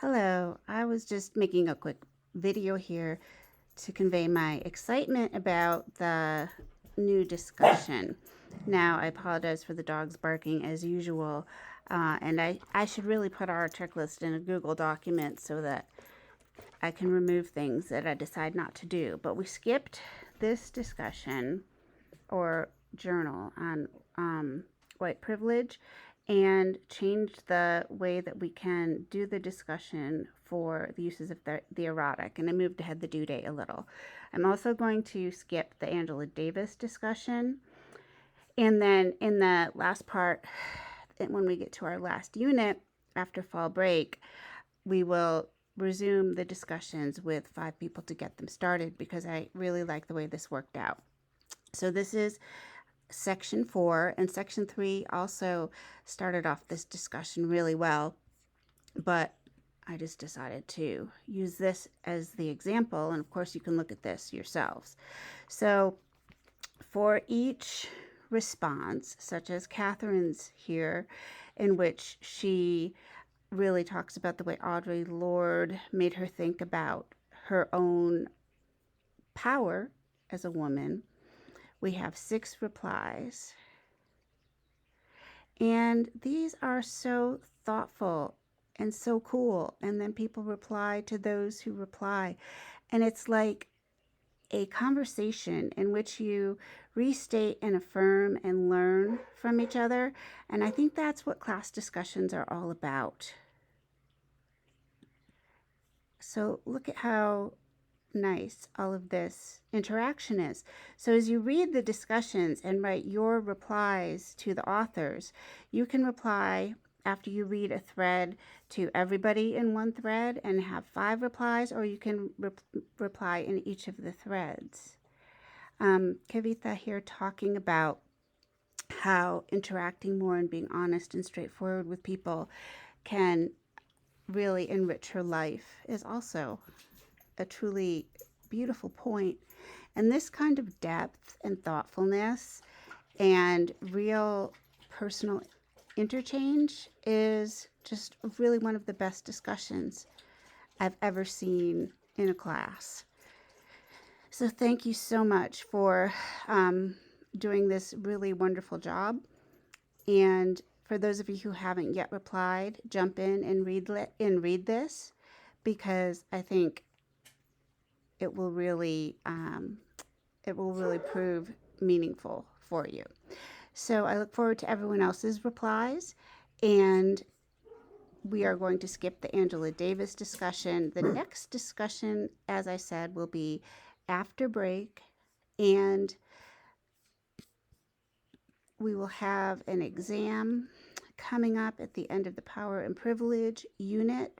Hello, I was just making a quick video here to convey my excitement about the new discussion. Now, I apologize for the dogs barking as usual, and I should really put our checklist in a Google document so that I can remove things that I decide not to do. But we skipped this discussion or journal on white privilege and changed the way that we can do the discussion for the uses of the erotic, and I moved ahead the due date a little. I'm also going to skip the Angela Davis discussion, and then in the last part, when we get to our last unit after fall break, we will resume the discussions with 5 people to get them started because I really like the way this worked out. So this is section 4, and section 3 also started off this discussion really well, but I just decided to use this as the example, and of course you can look at this yourselves. So for each response, such as Catherine's here, in which she really talks about the way Audre Lorde made her think about her own power as a woman, we have 6 replies. And these are so thoughtful and so cool. And then people reply to those who reply. And it's like a conversation in which you restate and affirm and learn from each other. And I think that's what class discussions are all about. So look at how nice all of this interaction is. So as you read the discussions and write your replies to the authors, you can reply after you read a thread to everybody in one thread and have 5 replies, or you can reply in each of the threads. Kavitha here talking about how interacting more and being honest and straightforward with people can really enrich her life is also a truly beautiful point. And this kind of depth and thoughtfulness and real personal interchange is just really one of the best discussions I've ever seen in a class. So thank you so much for doing this really wonderful job. And for those of you who haven't yet replied, jump in and read this, because I think it will really prove meaningful for you. So I look forward to everyone else's replies, and we are going to skip the Angela Davis discussion. The next discussion, as I said, will be after break, and we will have an exam coming up at the end of the Power and Privilege unit.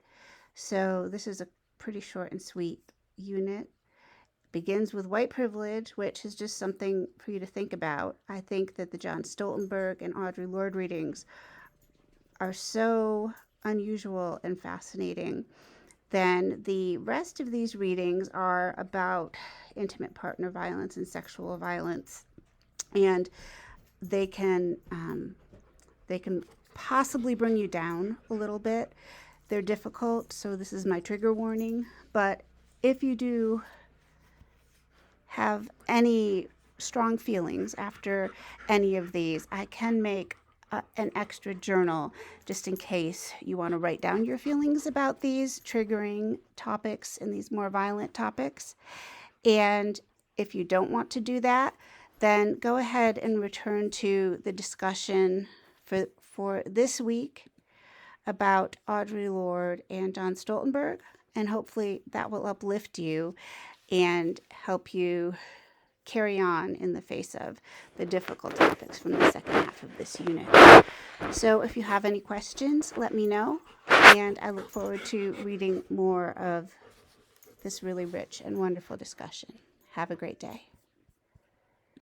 So this is a pretty short and sweet unit. Begins with white privilege, which is just something for you to think about. I think that the John Stoltenberg and Audre Lorde readings are so unusual and fascinating. Then the rest of these readings are about intimate partner violence and sexual violence, and they can possibly bring you down a little bit. They're difficult, so this is my trigger warning. But if you do have any strong feelings after any of these, I can make an extra journal just in case you want to write down your feelings about these triggering topics and these more violent topics. And if you don't want to do that, then go ahead and return to the discussion for this week about Audre Lorde and John Stoltenberg, and hopefully that will uplift you and help you carry on in the face of the difficult topics from the second half of this unit. So if you have any questions, let me know, and I look forward to reading more of this really rich and wonderful discussion. Have a great day.